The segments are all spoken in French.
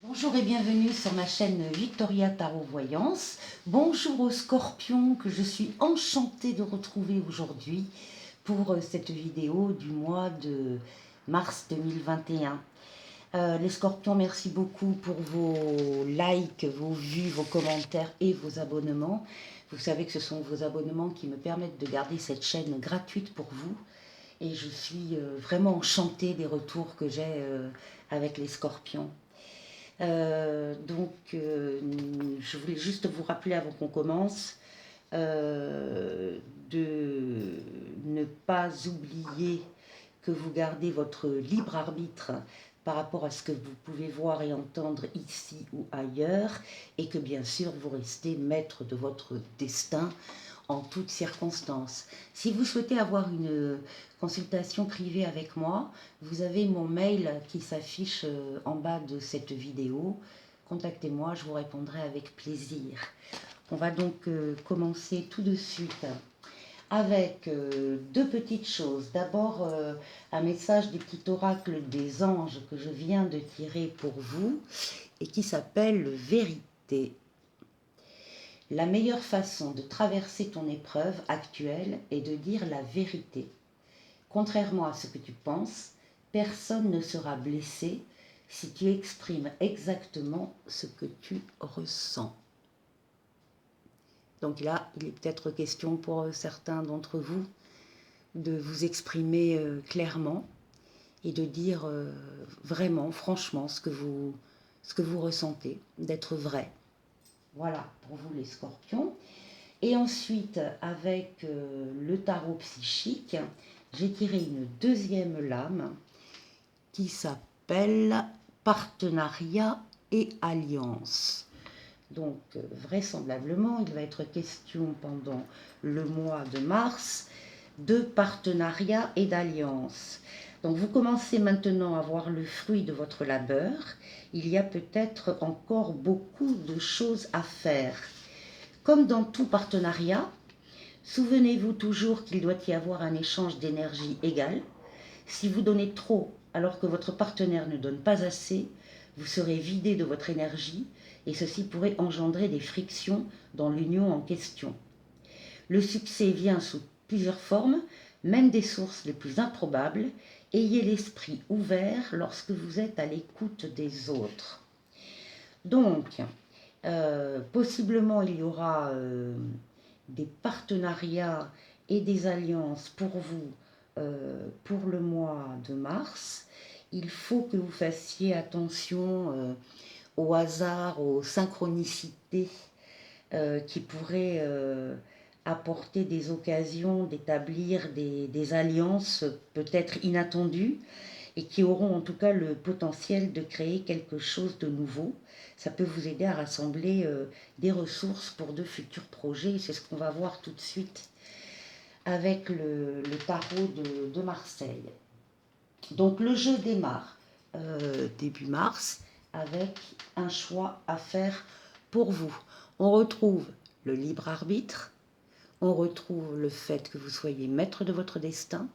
Bonjour et bienvenue sur ma chaîne Victoria Tarot Voyance. Bonjour aux scorpions que je suis enchantée de retrouver aujourd'hui pour cette vidéo du mois de mars 2021. Les scorpions, merci beaucoup pour vos likes, vos vues, vos commentaires et vos abonnements. Vous savez que ce sont vos abonnements qui me permettent de garder cette chaîne gratuite pour vous. Et je suis vraiment enchantée des retours que j'ai avec les scorpions. Je voulais juste vous rappeler avant qu'on commence de ne pas oublier que vous gardez votre libre arbitre par rapport à ce que vous pouvez voir et entendre ici ou ailleurs, et que bien sûr vous restez maître de votre destin en toutes circonstances. Si vous souhaitez avoir une consultation privée avec moi, vous avez mon mail qui s'affiche en bas de cette vidéo. Contactez-moi, je vous répondrai avec plaisir. On va donc commencer tout de suite avec deux petites choses. D'abord, un message du petit oracle des anges que je viens de tirer pour vous et qui s'appelle Vérité. La meilleure façon de traverser ton épreuve actuelle est de dire la vérité. Contrairement à ce que tu penses, personne ne sera blessé si tu exprimes exactement ce que tu ressens. Donc là, il est peut-être question pour certains d'entre vous de vous exprimer clairement et de dire vraiment, franchement, ce que vous ressentez, d'être vrai. Voilà pour vous les scorpions. Et ensuite, avec le tarot psychique, j'ai tiré une deuxième lame qui s'appelle Partenariat et Alliance. Donc, vraisemblablement, il va être question pendant le mois de mars de partenariat et d'alliance. Donc, vous commencez maintenant à voir le fruit de votre labeur. Il y a peut-être encore beaucoup de choses à faire. Comme dans tout partenariat, souvenez-vous toujours qu'il doit y avoir un échange d'énergie égal. Si vous donnez trop alors que votre partenaire ne donne pas assez, vous serez vidé de votre énergie et ceci pourrait engendrer des frictions dans l'union en question. Le succès vient sous plusieurs formes, même des sources les plus improbables. Ayez l'esprit ouvert lorsque vous êtes à l'écoute des autres. Donc, possiblement, il y aura des partenariats et des alliances pour vous pour le mois de mars. Il faut que vous fassiez attention au hasard, aux synchronicités qui pourraient apporter des occasions d'établir des alliances peut-être inattendues et qui auront en tout cas le potentiel de créer quelque chose de nouveau. Ça peut vous aider à rassembler des ressources pour de futurs projets. C'est ce qu'on va voir tout de suite avec le tarot de Marseille. Donc le jeu démarre début mars avec un choix à faire pour vous. On retrouve le libre arbitre, on retrouve le fait que vous soyez maître de votre destin,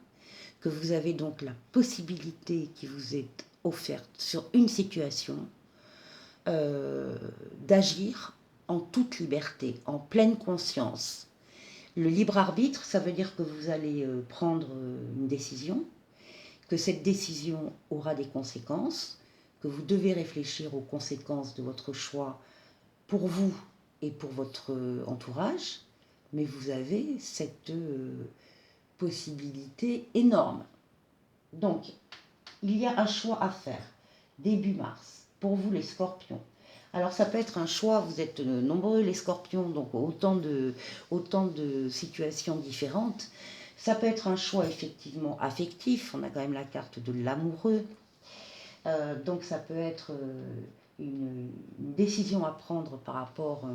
que vous avez donc la possibilité qui vous est offerte sur une situation d'agir en toute liberté, en pleine conscience. Le libre arbitre, ça veut dire que vous allez prendre une décision, que cette décision aura des conséquences, que vous devez réfléchir aux conséquences de votre choix pour vous et pour votre entourage, mais vous avez cette possibilité énorme. Donc, il y a un choix à faire début mars pour vous les scorpions. Alors ça peut être un choix, vous êtes nombreux les scorpions, donc autant de situations différentes. Ça peut être un choix effectivement affectif, on a quand même la carte de l'amoureux. Donc ça peut être une décision à prendre par rapport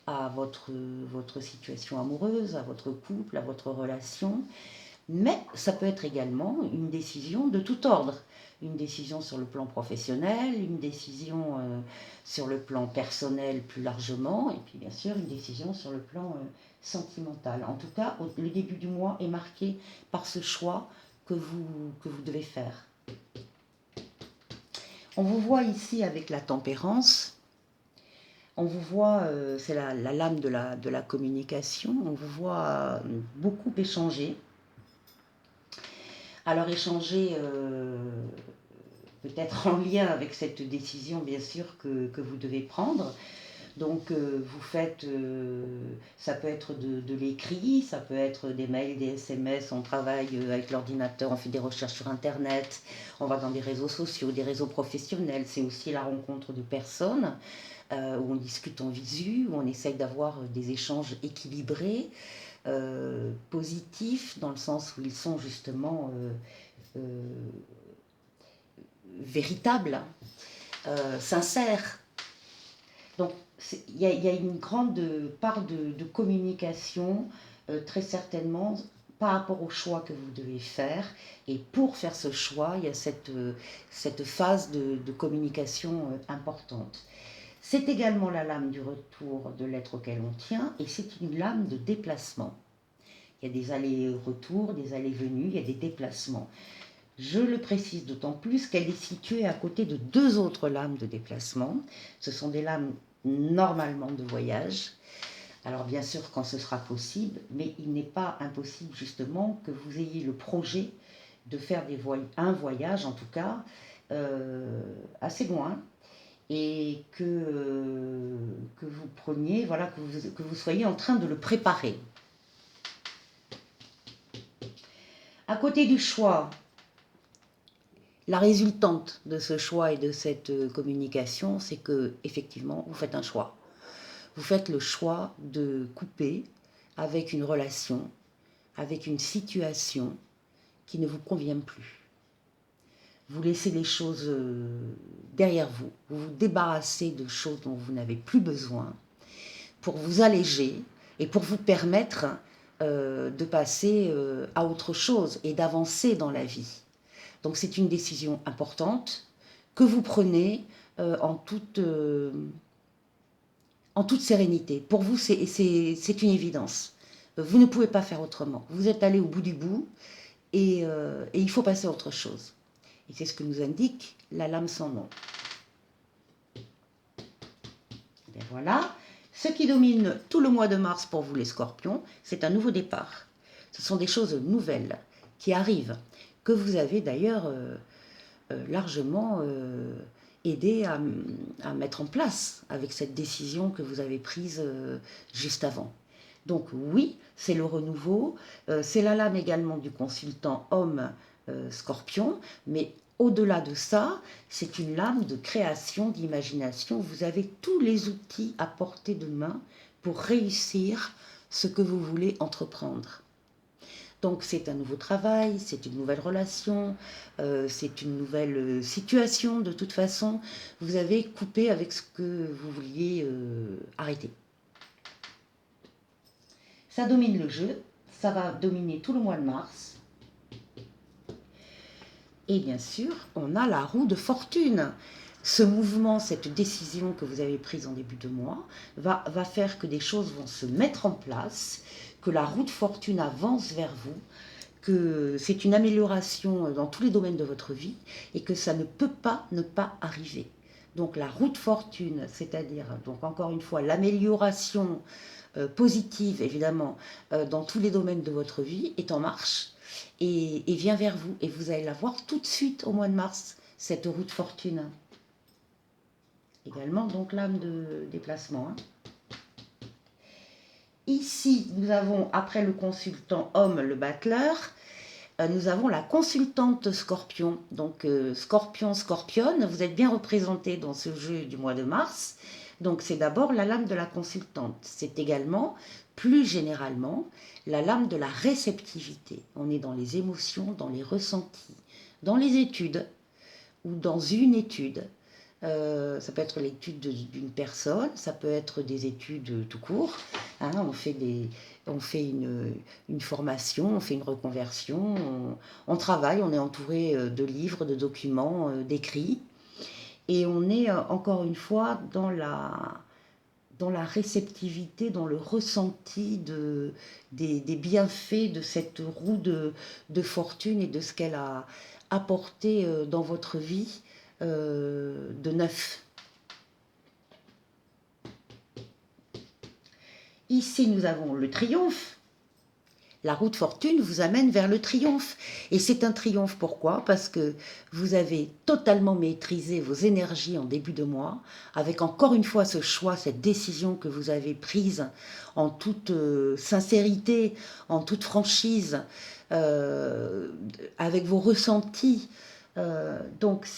à votre situation amoureuse, à votre couple, à votre relation. Mais ça peut être également une décision de tout ordre. Une décision sur le plan professionnel, une décision sur le plan personnel plus largement, et puis bien sûr une décision sur le plan sentimental. En tout cas, le début du mois est marqué par ce choix que vous devez faire. On vous voit ici avec la tempérance. On vous voit, c'est la lame de la communication, on vous voit beaucoup échanger. Alors échanger peut-être en lien avec cette décision bien sûr que vous devez prendre. Donc vous faites, ça peut être de l'écrit, ça peut être des mails, des SMS, on travaille avec l'ordinateur, on fait des recherches sur Internet, on va dans des réseaux sociaux, des réseaux professionnels, c'est aussi la rencontre de personnes où on discute en visu, où on essaye d'avoir des échanges équilibrés, positifs, dans le sens où ils sont justement véritables, sincères. Donc il y a une grande part de communication, très certainement, par rapport au choix que vous devez faire. Et pour faire ce choix, il y a cette phase de communication importante. C'est également la lame du retour de l'être auquel on tient, et c'est une lame de déplacement. Il y a des allers-retours, des allées-venues, il y a des déplacements. Je le précise d'autant plus qu'elle est située à côté de deux autres lames de déplacement. Ce sont des lames normalement de voyage. Alors bien sûr quand ce sera possible, mais il n'est pas impossible justement que vous ayez le projet de faire un voyage en tout cas assez loin, et que vous preniez, voilà, que vous soyez en train de le préparer. À côté du choix, la résultante de ce choix et de cette communication, c'est que effectivement, vous faites un choix. Vous faites le choix de couper avec une relation, avec une situation qui ne vous convient plus. Vous laissez les choses derrière vous, vous vous débarrassez de choses dont vous n'avez plus besoin pour vous alléger et pour vous permettre de passer à autre chose et d'avancer dans la vie. Donc c'est une décision importante que vous prenez en toute sérénité. Pour vous, c'est une évidence. Vous ne pouvez pas faire autrement. Vous êtes allé au bout du bout et il faut passer à autre chose. Et c'est ce que nous indique la lame sans nom. Et voilà. Ce qui domine tout le mois de mars pour vous les scorpions, c'est un nouveau départ. Ce sont des choses nouvelles qui arrivent, que vous avez d'ailleurs largement aidé à mettre en place avec cette décision que vous avez prise juste avant. Donc oui, c'est le renouveau, c'est la lame également du consultant homme scorpion, mais au-delà de ça, c'est une lame de création, d'imagination. Vous avez tous les outils à portée de main pour réussir ce que vous voulez entreprendre. Donc c'est un nouveau travail, c'est une nouvelle relation, c'est une nouvelle situation de toute façon. Vous avez coupé avec ce que vous vouliez arrêter. Ça domine le jeu, ça va dominer tout le mois de mars. Et bien sûr, on a la roue de fortune. Ce mouvement, cette décision que vous avez prise en début de mois, va faire que des choses vont se mettre en place, que la roue de fortune avance vers vous, que c'est une amélioration dans tous les domaines de votre vie et que ça ne peut pas ne pas arriver. Donc la roue de fortune, c'est-à-dire, donc encore une fois, l'amélioration positive, évidemment, dans tous les domaines de votre vie, est en marche et vient vers vous. Et vous allez la voir tout de suite au mois de mars, cette roue de fortune. Également, donc, l'âme de déplacement. Ici, nous avons, après le consultant homme, le battleur, nous avons la consultante scorpion. Donc, scorpion, scorpionne, vous êtes bien représenté dans ce jeu du mois de mars. Donc, c'est d'abord la lame de la consultante. C'est également, plus généralement, la lame de la réceptivité. On est dans les émotions, dans les ressentis, dans les études ou dans une étude. Ça peut être l'étude d'une personne, ça peut être des études tout court. Hein, on fait une formation, on fait une reconversion, on travaille, on est entouré de livres, de documents, d'écrits. Et on est encore une fois dans la réceptivité, dans le ressenti des bienfaits de cette roue de fortune et de ce qu'elle a apporté dans votre vie de 9. Ici, nous avons le triomphe. La roue de fortune vous amène vers le triomphe. Et c'est un triomphe, pourquoi? Parce que vous avez totalement maîtrisé vos énergies en début de mois, avec encore une fois ce choix, cette décision que vous avez prise en toute sincérité, en toute franchise, avec vos ressentis. Donc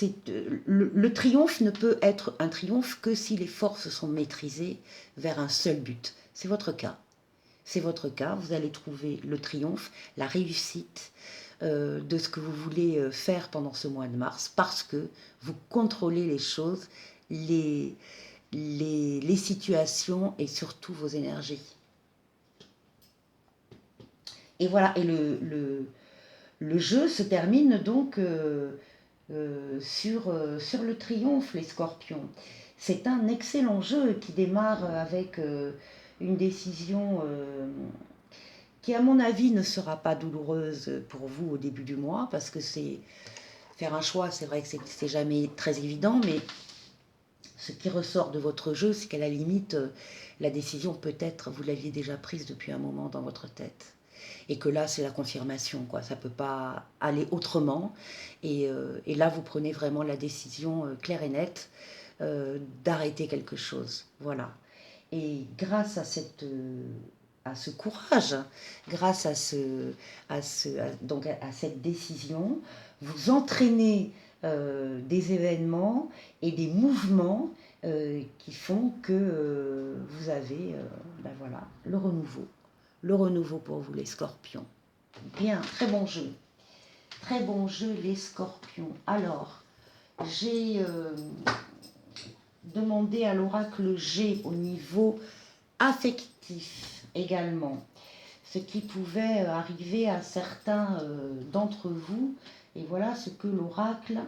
le triomphe ne peut être un triomphe que si les forces sont maîtrisées vers un seul but. C'est votre cas. C'est votre cas, vous allez trouver le triomphe, la réussite de ce que vous voulez faire pendant ce mois de mars, parce que vous contrôlez les choses, les situations et surtout vos énergies. Et voilà, et le jeu se termine donc sur le triomphe, les scorpions. C'est un excellent jeu qui démarre avec une décision qui, à mon avis, ne sera pas douloureuse pour vous au début du mois, parce que c'est faire un choix, c'est vrai que c'est jamais très évident, mais ce qui ressort de votre jeu, c'est qu'à la limite, la décision peut-être, vous l'aviez déjà prise depuis un moment dans votre tête. Et que là, c'est la confirmation, quoi. Ça ne peut pas aller autrement. Et là, vous prenez vraiment la décision claire et nette d'arrêter quelque chose. Voilà. Et grâce à ce courage, grâce à cette décision, vous entraînez des événements et des mouvements qui font que vous avez voilà, le renouveau. Le renouveau pour vous, les scorpions. Bien, très bon jeu. Très bon jeu, les scorpions. Alors, j'ai demandé à l'oracle G au niveau affectif également, ce qui pouvait arriver à certains d'entre vous. Et voilà ce que l'oracle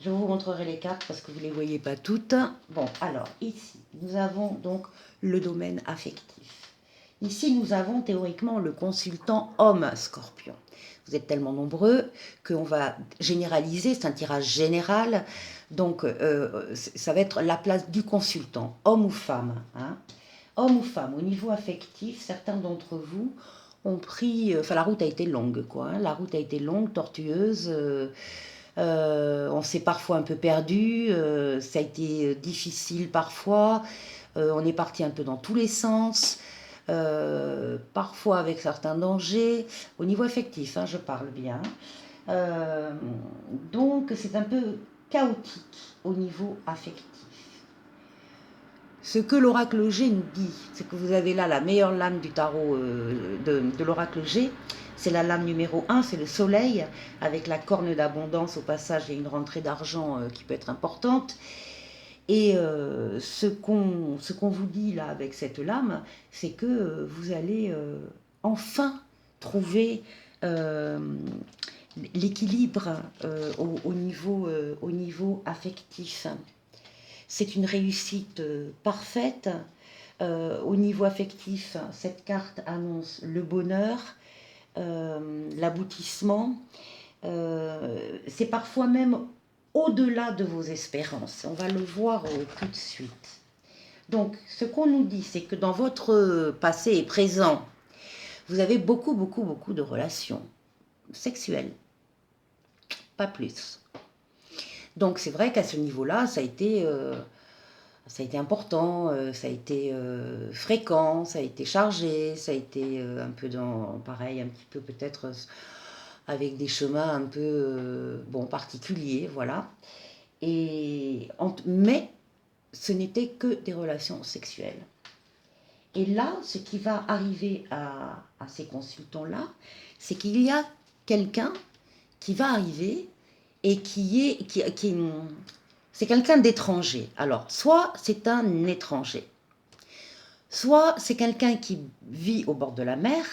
je vous montrerai les cartes parce que vous ne les voyez pas toutes. Bon, alors ici, nous avons donc le domaine affectif. Ici, nous avons théoriquement le consultant homme scorpion. Vous êtes tellement nombreux qu'on va généraliser, c'est un tirage général. Donc, ça va être la place du consultant, homme ou femme. Hein. Homme ou femme, au niveau affectif, certains d'entre vous ont pris... Enfin, la route a été longue, quoi. Hein. La route a été longue, tortueuse. On s'est parfois un peu perdu. Ça a été difficile parfois. On est parti un peu dans tous les sens. Parfois avec certains dangers, au niveau affectif, hein, je parle bien. Donc c'est un peu chaotique au niveau affectif. Ce que l'oracle G nous dit, c'est que vous avez là la meilleure lame du tarot de l'oracle G. C'est la lame numéro 1, c'est le soleil, avec la corne d'abondance. Au passage, il y a une rentrée d'argent qui peut être importante. Et ce qu'on vous dit là avec cette lame, c'est que vous allez enfin trouver l'équilibre au niveau affectif. C'est une réussite parfaite. Au niveau affectif, cette carte annonce le bonheur, l'aboutissement. C'est parfois même au-delà de vos espérances. On va le voir tout de suite. Donc, ce qu'on nous dit, c'est que dans votre passé et présent, vous avez beaucoup de relations sexuelles. Pas plus. Donc, c'est vrai qu'à ce niveau-là, ça a été important, ça a été fréquent, ça a été chargé, ça a été un peu pareil, un petit peu peut-être avec des chemins un peu particuliers, voilà. Mais ce n'était que des relations sexuelles. Et là, ce qui va arriver à ces consultants-là, c'est qu'il y a quelqu'un qui va arriver et c'est quelqu'un d'étranger. Alors, soit c'est un étranger, soit c'est quelqu'un qui vit au bord de la mer,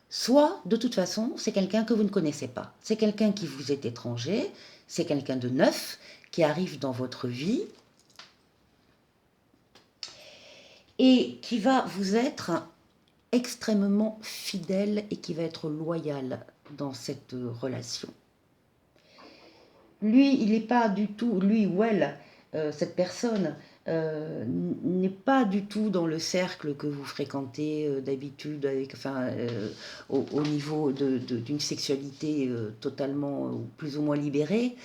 soit, de toute façon, c'est quelqu'un que vous ne connaissez pas. C'est quelqu'un qui vous est étranger, c'est quelqu'un de neuf qui arrive dans votre vie et qui va vous être extrêmement fidèle et qui va être loyal dans cette relation. Lui, il n'est pas du tout, lui ou elle, cette personne, n'est pas du tout dans le cercle que vous fréquentez d'habitude, au niveau d'une sexualité totalement ou plus ou moins libérée.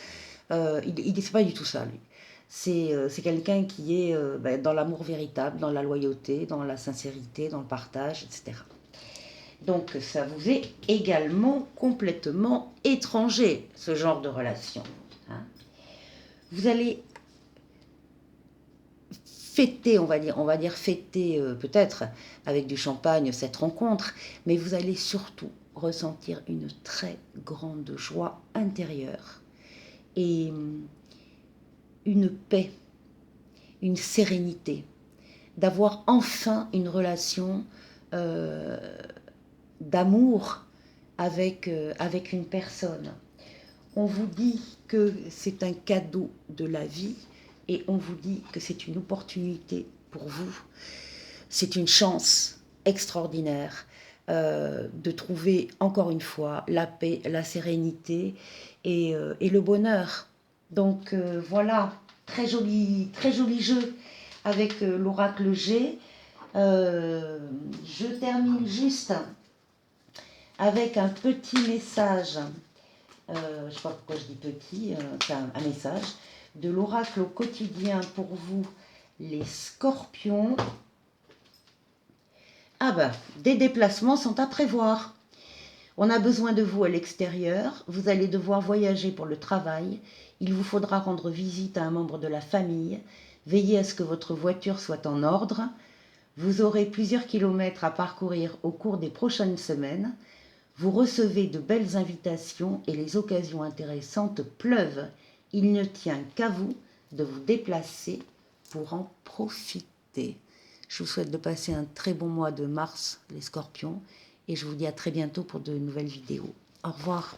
Il n'est pas du tout ça, lui. C'est quelqu'un qui est dans l'amour véritable, dans la loyauté, dans la sincérité, dans le partage, etc. Donc ça vous est également complètement étranger, ce genre de relation. Hein. Vous allez fêter, on va dire fêter peut-être avec du champagne cette rencontre, mais vous allez surtout ressentir une très grande joie intérieure et une paix, une sérénité, d'avoir enfin une relation d'amour avec une personne. On vous dit que c'est un cadeau de la vie et on vous dit que c'est une opportunité pour vous. C'est une chance extraordinaire de trouver encore une fois la paix, la sérénité et le bonheur. Donc voilà, très joli jeu avec l'oracle G. Je termine juste avec un petit message. Je ne sais pas pourquoi je dis petit, c'est un message de l'oracle au quotidien pour vous, les scorpions. Ah ben, des déplacements sont à prévoir. On a besoin de vous à l'extérieur, vous allez devoir voyager pour le travail, il vous faudra rendre visite à un membre de la famille, veillez à ce que votre voiture soit en ordre, vous aurez plusieurs kilomètres à parcourir au cours des prochaines semaines, vous recevez de belles invitations et les occasions intéressantes pleuvent. Il ne tient qu'à vous de vous déplacer pour en profiter. Je vous souhaite de passer un très bon mois de mars, les scorpions, et je vous dis à très bientôt pour de nouvelles vidéos. Au revoir.